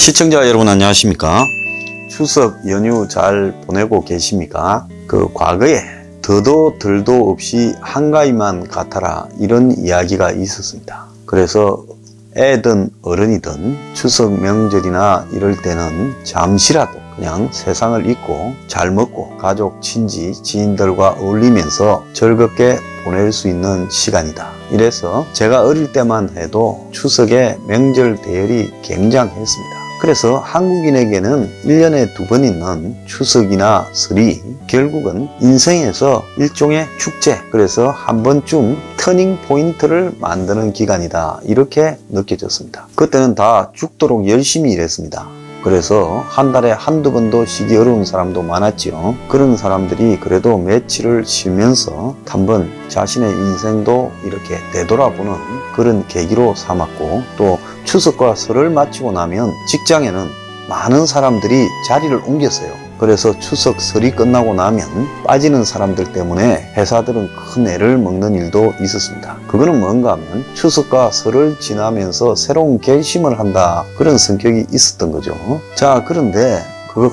시청자 여러분 안녕하십니까? 추석 연휴 잘 보내고 계십니까? 과거에 더도 덜도 없이 한가위만 같아라 이런 이야기가 있었습니다. 그래서 애든 어른이든 추석 명절이나 이럴 때는 잠시라도 그냥 세상을 잊고 잘 먹고 가족, 친지, 지인들과 어울리면서 즐겁게 보낼 수 있는 시간이다. 이래서 제가 어릴 때만 해도 추석에 명절 대열이 굉장했습니다. 그래서 한국인에게는 1년에 2번 있는 추석이나 설이 결국은 인생에서 일종의 축제, 그래서 한 번쯤 터닝 포인트를 만드는 기간이다, 이렇게 느껴졌습니다. 그때는 다 죽도록 열심히 일했습니다. 그래서 한 달에 한두 번도 쉬기 어려운 사람도 많았지요. 그런 사람들이 그래도 며칠을 쉬면서 한번 자신의 인생도 이렇게 되돌아보는 그런 계기로 삼았고, 또 추석과 설을 마치고 나면 직장에는 많은 사람들이 자리를 옮겼어요. 그래서 추석 설이 끝나고 나면 빠지는 사람들 때문에 회사들은 큰 애를 먹는 일도 있었습니다. 그거는 뭔가 하면 추석과 설을 지나면서 새로운 결심을 한다, 그런 성격이 있었던 거죠. 자, 그런데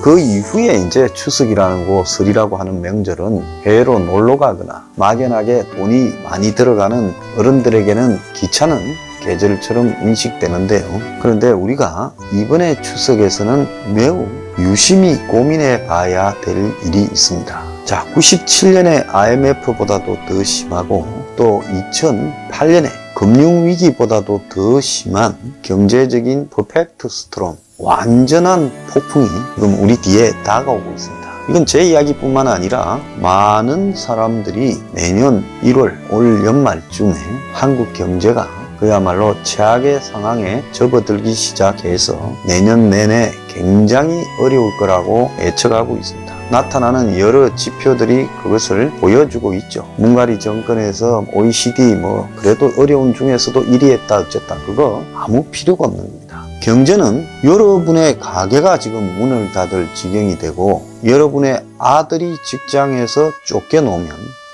그 이후에 이제 추석이라는 거, 설이라고 하는 명절은 해외로 놀러 가거나 막연하게 돈이 많이 들어가는 어른들에게는 귀찮은 계절처럼 인식되는데요. 그런데 우리가 이번에 추석에서는 매우 유심히 고민해 봐야 될 일이 있습니다. 자, 97년의 IMF보다도 더 심하고 또 2008년의 금융위기보다도 더 심한 경제적인 퍼펙트 스토럼, 완전한 폭풍이 지금 우리 뒤에 다가오고 있습니다. 이건 제 이야기뿐만 아니라 많은 사람들이 내년 1월 올 연말쯤에 한국 경제가 그야말로 최악의 상황에 접어들기 시작해서 내년 내내 굉장히 어려울 거라고 예측하고 있습니다. 나타나는 여러 지표들이 그것을 보여주고 있죠. 문가리 정권에서 OECD 그래도 어려운 중에서도 1위 했다 어쨌다, 그거 아무 필요가 없는 겁니다. 경제는 여러분의 가게가 지금 문을 닫을 지경이 되고 여러분의 아들이 직장에서 쫓겨놓으면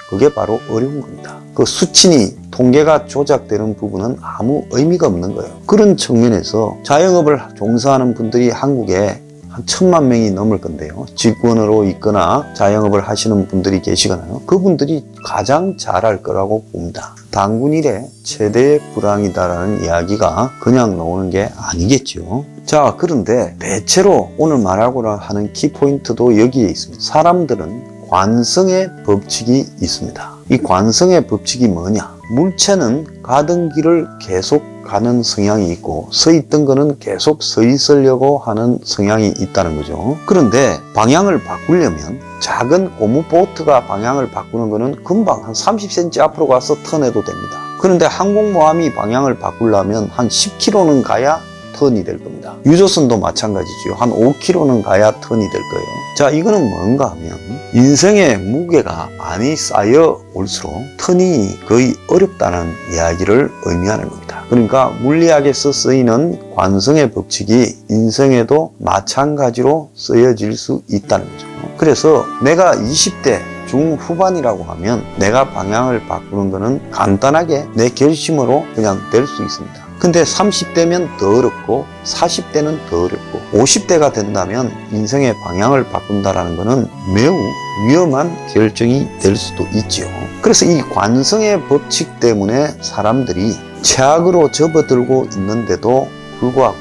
그게 바로 어려운 겁니다. 그 수치니 통계가 조작되는 부분은 아무 의미가 없는 거예요. 그런 측면에서 자영업을 종사하는 분들이 한국에 한 1000만 명이 넘을 건데요. 직원으로 있거나 자영업을 하시는 분들이 계시거나요. 그분들이 가장 잘할 거라고 봅니다. 단군 이래 최대의 불황이다라는 이야기가 그냥 나오는 게 아니겠죠. 자, 그런데 대체로 오늘 말하고자 하는 키포인트도 여기에 있습니다. 사람들은 관성의 법칙이 있습니다. 이 관성의 법칙이 뭐냐? 물체는 가던 길을 계속 가는 성향이 있고 서 있던 거는 계속 서 있으려고 하는 성향이 있다는 거죠. 그런데 방향을 바꾸려면 작은 고무보트가 방향을 바꾸는 거는 금방 한 30cm 앞으로 가서 턴해도 됩니다. 그런데 항공모함이 방향을 바꾸려면 한 10km는 가야 턴이 될 겁니다. 유조선도 마찬가지죠. 한 5km는 가야 턴이 될 거예요. 자, 이거는 뭔가 하면 인생의 무게가 많이 쌓여 올수록 턴이 거의 어렵다는 이야기를 의미하는 겁니다. 그러니까 물리학에서 쓰이는 관성의 법칙이 인생에도 마찬가지로 쓰여질 수 있다는 거죠. 그래서 내가 20대 중후반이라고 하면 내가 방향을 바꾸는 거는 간단하게 내 결심으로 그냥 될 수 있습니다. 근데 30대면 더 어렵고 40대는 더 어렵고 50대가 된다면 인생의 방향을 바꾼다라는 것은 매우 위험한 결정이 될 수도 있죠. 그래서 이 관성의 법칙 때문에 사람들이 최악으로 접어들고 있는데도 불구하고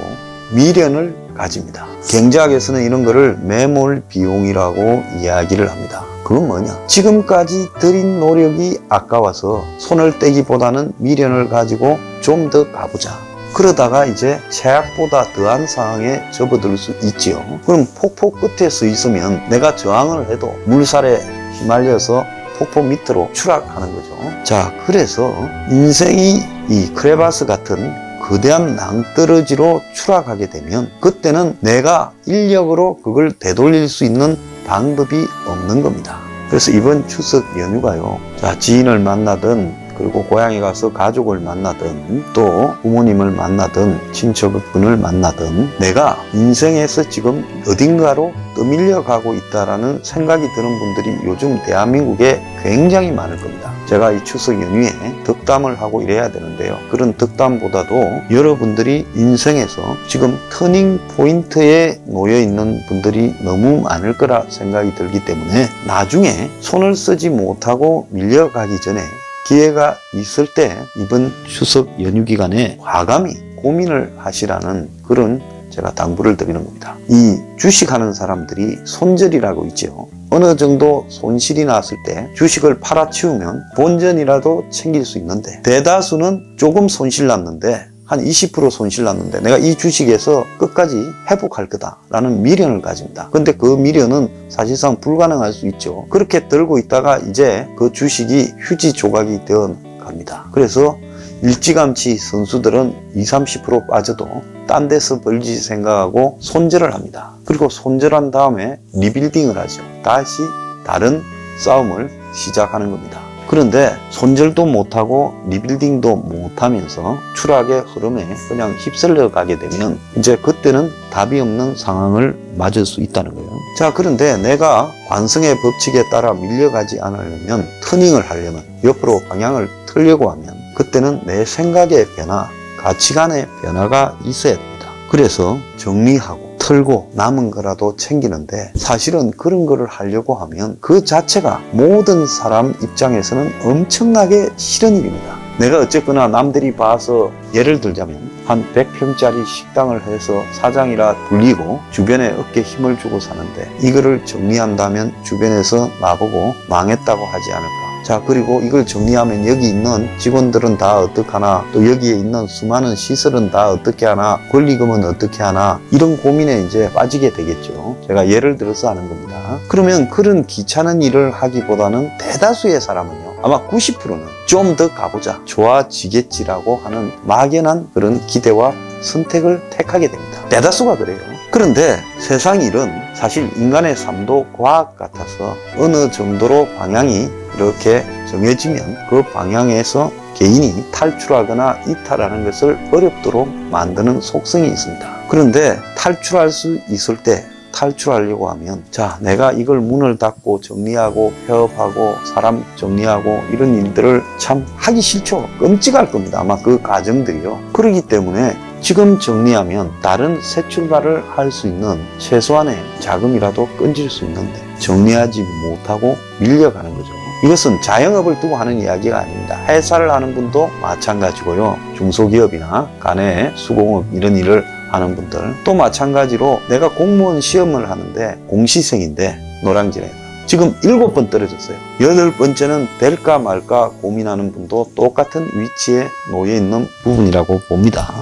미련을 가집니다. 경제학에서는 이런 거를 매몰 비용이라고 이야기를 합니다. 그건 뭐냐? 지금까지 들인 노력이 아까워서 손을 떼기보다는 미련을 가지고 좀 더 가보자. 그러다가 이제 최악보다 더한 상황에 접어들 수 있지요. 그럼 폭포 끝에 서 있으면 내가 저항을 해도 물살에 휘말려서 폭포 밑으로 추락하는 거죠. 자, 그래서 인생이 이 크레바스 같은 거대한 낭떠러지로 추락하게 되면 그때는 내가 인력으로 그걸 되돌릴 수 있는 방법이 없는 겁니다. 그래서 이번 추석 연휴가요, 자, 지인을 만나든 그리고 고향에 가서 가족을 만나든 또 부모님을 만나든 친척분을 만나든 내가 인생에서 지금 어딘가로 떠밀려 가고 있다라는 생각이 드는 분들이 요즘 대한민국에 굉장히 많을 겁니다. 제가 이 추석 연휴에 덕담을 하고 이래야 되는데요. 그런 덕담보다도 여러분들이 인생에서 지금 터닝 포인트에 놓여 있는 분들이 너무 많을 거라 생각이 들기 때문에 나중에 손을 쓰지 못하고 밀려가기 전에 기회가 있을 때 이번 추석 연휴 기간에 과감히 고민을 하시라는 그런 제가 당부를 드리는 겁니다. 이 주식하는 사람들이 손절이라고 있죠. 어느 정도 손실이 났을 때 주식을 팔아치우면 본전이라도 챙길 수 있는데, 대다수는 조금 손실 났는데 한 20% 손실 났는데 내가 이 주식에서 끝까지 회복할 거다라는 미련을 가집니다. 근데 그 미련은 사실상 불가능할 수 있죠. 그렇게 들고 있다가 이제 그 주식이 휴지 조각이 되어 갑니다. 그래서 일찌감치 선수들은 20~30% 빠져도 딴 데서 벌지 생각하고 손절을 합니다. 그리고 손절한 다음에 리빌딩을 하죠. 다시 다른 싸움을 시작하는 겁니다. 그런데 손절도 못하고 리빌딩도 못하면서 추락의 흐름에 그냥 휩쓸려 가게 되면 이제 그때는 답이 없는 상황을 맞을 수 있다는 거예요. 자, 그런데 내가 관성의 법칙에 따라 밀려가지 않으려면, 터닝을 하려면, 옆으로 방향을 틀려고 하면 그때는 내 생각의 변화, 가치관의 변화가 있어야 됩니다. 그래서 정리하고 틀고 남은 거라도 챙기는데, 사실은 그런 거를 하려고 하면 그 자체가 모든 사람 입장에서는 엄청나게 싫은 일입니다. 내가 어쨌거나 남들이 봐서, 예를 들자면 한 100평짜리 식당을 해서 사장이라 불리고 주변에 어깨에 힘을 주고 사는데, 이거를 정리한다면 주변에서 나보고 망했다고 하지 않을까. 자, 그리고 이걸 정리하면 여기 있는 직원들은 다 어떡하나, 또 여기에 있는 수많은 시설은 다 어떻게 하나, 권리금은 어떻게 하나, 이런 고민에 이제 빠지게 되겠죠. 제가 예를 들어서 하는 겁니다. 그러면 그런 귀찮은 일을 하기보다는 대다수의 사람은요, 아마 90%는 좀 더 가보자, 좋아지겠지라고 하는 막연한 그런 기대와 선택을 택하게 됩니다. 대다수가 그래요. 그런데 세상 일은 사실 인간의 삶도 과학 같아서 어느 정도로 방향이 이렇게 정해지면 그 방향에서 개인이 탈출하거나 이탈하는 것을 어렵도록 만드는 속성이 있습니다. 그런데 탈출할 수 있을 때, 탈출하려고 하면, 자, 내가 이걸 문을 닫고 정리하고 폐업하고 사람 정리하고 이런 일들을 참 하기 싫죠. 끔찍할 겁니다. 아마 그 과정들이요. 그렇기 때문에 지금 정리하면 다른 새 출발을 할 수 있는 최소한의 자금이라도 건질 수 있는데 정리하지 못하고 밀려가는 거죠. 이것은 자영업을 두고 하는 이야기가 아닙니다. 회사를 하는 분도 마찬가지고요. 중소기업이나 간에 수공업 이런 일을 하는 분들, 또 마찬가지로 내가 공무원 시험을 하는데 공시생인데 노량진에 지금 7번 떨어졌어요. 8번째는 될까 말까 고민하는 분도 똑같은 위치에 놓여 있는 부분이라고 봅니다.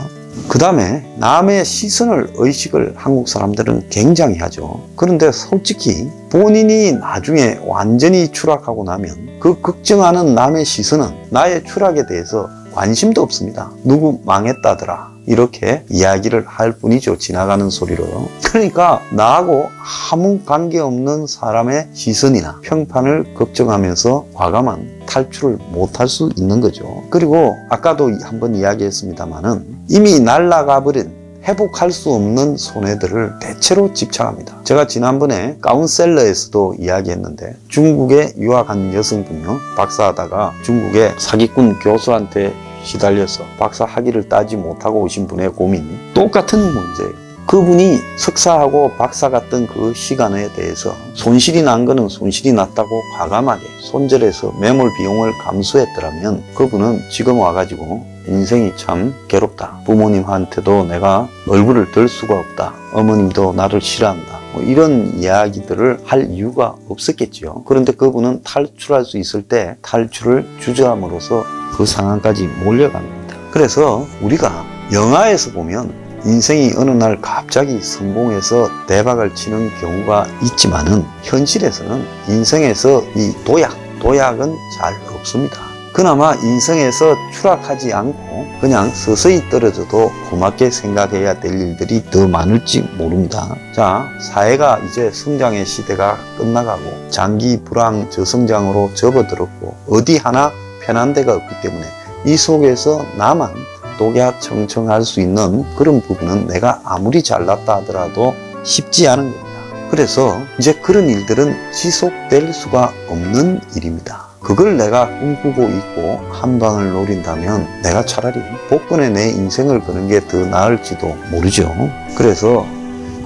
그 다음에 남의 시선을 의식을 한국 사람들은 굉장히 하죠. 그런데 솔직히 본인이 나중에 완전히 추락하고 나면 그 걱정하는 남의 시선은 나의 추락에 대해서 관심도 없습니다. 누구 망했다더라, 이렇게 이야기를 할 뿐이죠. 지나가는 소리로요. 그러니까 나하고 아무 관계없는 사람의 시선이나 평판을 걱정하면서 과감한 탈출을 못할 수 있는 거죠. 그리고 아까도 한번 이야기했습니다마는 이미 날아가 버린 회복할 수 없는 손해들을 대체로 집착합니다. 제가 지난번에 가운셀러에서도 이야기했는데, 중국에 유학한 여성분요, 박사하다가 중국의 사기꾼 교수한테 시달려서 박사 학위를 따지 못하고 오신 분의 고민, 똑같은 문제예요. 그분이 석사하고 박사 갔던 그 시간에 대해서 손실이 난 거는 손실이 났다고 과감하게 손절해서 매몰 비용을 감수했더라면 그분은 지금 와가지고 인생이 참 괴롭다, 부모님한테도 내가 얼굴을 들 수가 없다, 어머님도 나를 싫어한다, 뭐 이런 이야기들을 할 이유가 없었겠지요. 그런데 그분은 탈출할 수 있을 때 탈출을 주저함으로써 그 상황까지 몰려갑니다. 그래서 우리가 영화에서 보면 인생이 어느 날 갑자기 성공해서 대박을 치는 경우가 있지만은 현실에서는 인생에서 이 도약은 잘 없습니다. 그나마 인생에서 추락하지 않고 그냥 서서히 떨어져도 고맙게 생각해야 될 일들이 더 많을지 모릅니다. 자, 사회가 이제 성장의 시대가 끝나가고 장기 불황 저성장으로 접어들었고 어디 하나 편한 데가 없기 때문에 이 속에서 나만 독야청청할 수 있는 그런 부분은 내가 아무리 잘났다 하더라도 쉽지 않은 겁니다. 그래서 이제 그런 일들은 지속될 수가 없는 일입니다. 그걸 내가 꿈꾸고 있고 한 방을 노린다면 내가 차라리 복권에 내 인생을 거는 게 더 나을지도 모르죠. 그래서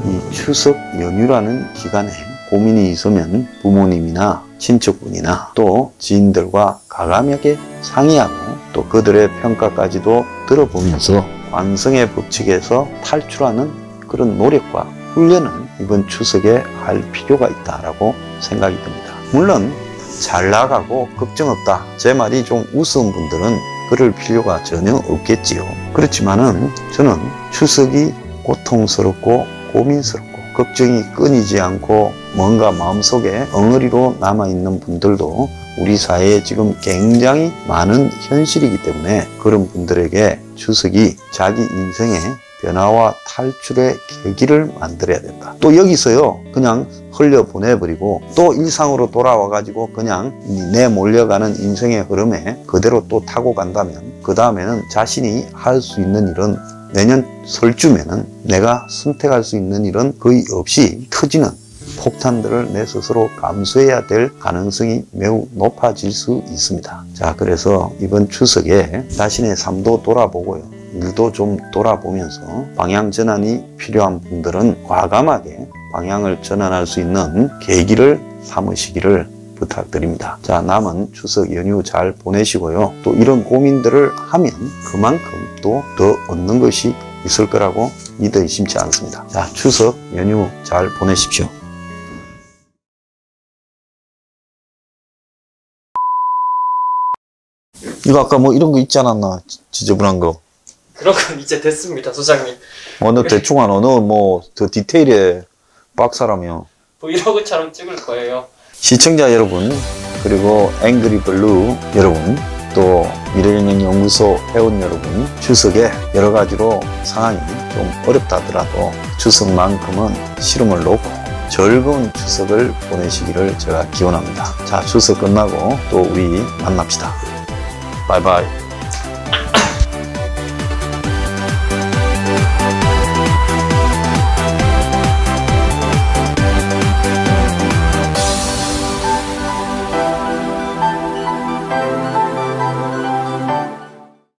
이 추석 연휴라는 기간에 고민이 있으면 부모님이나 친척분이나 또 지인들과 가감하게 상의하고 또 그들의 평가까지도 들어보면서 관성의 법칙에서 탈출하는 그런 노력과 훈련을 이번 추석에 할 필요가 있다라고 생각이 듭니다. 물론 잘 나가고 걱정 없다, 제 말이 좀 우스운 분들은 그럴 필요가 전혀 없겠지요. 그렇지만은 저는 추석이 고통스럽고 고민스럽고 걱정이 끊이지 않고 뭔가 마음속에 엉어리로 남아있는 분들도 우리 사회에 지금 굉장히 많은 현실이기 때문에 그런 분들에게 추석이 자기 인생의 변화와 탈출의 계기를 만들어야 된다. 또 여기서요 그냥 흘려보내버리고 또 일상으로 돌아와가지고 그냥 내몰려가는 인생의 흐름에 그대로 또 타고 간다면 그 다음에는 자신이 할 수 있는 일은 내년 설쯤에는 내가 선택할 수 있는 일은 거의 없이 터지는 폭탄들을 내 스스로 감수해야 될 가능성이 매우 높아질 수 있습니다. 자, 그래서 이번 추석에 자신의 삶도 돌아보고요, 일도 좀 돌아보면서 방향 전환이 필요한 분들은 과감하게 방향을 전환할 수 있는 계기를 삼으시기를 부탁드립니다. 자, 남은 추석 연휴 잘 보내시고요. 또 이런 고민들을 하면 그만큼 또 더 얻는 것이 있을 거라고 믿어 의심치 않습니다. 자, 추석 연휴 잘 보내십시오. 이거 아까 뭐 이런 거 있지 않았나? 지저분한 거. 그런 건 이제 됐습니다, 소장님. 어느 대충 한 어느 뭐 더 디테일에 박사라며. 브이로그처럼 찍을 거예요. 시청자 여러분, 그리고 앵그리블루 여러분, 또 미래인연구소 회원 여러분, 추석에 여러 가지로 상황이 좀 어렵다 하더라도 추석만큼은 시름을 놓고 즐거운 추석을 보내시기를 제가 기원합니다. 자, 추석 끝나고 또 우리 만납시다. 바이바이.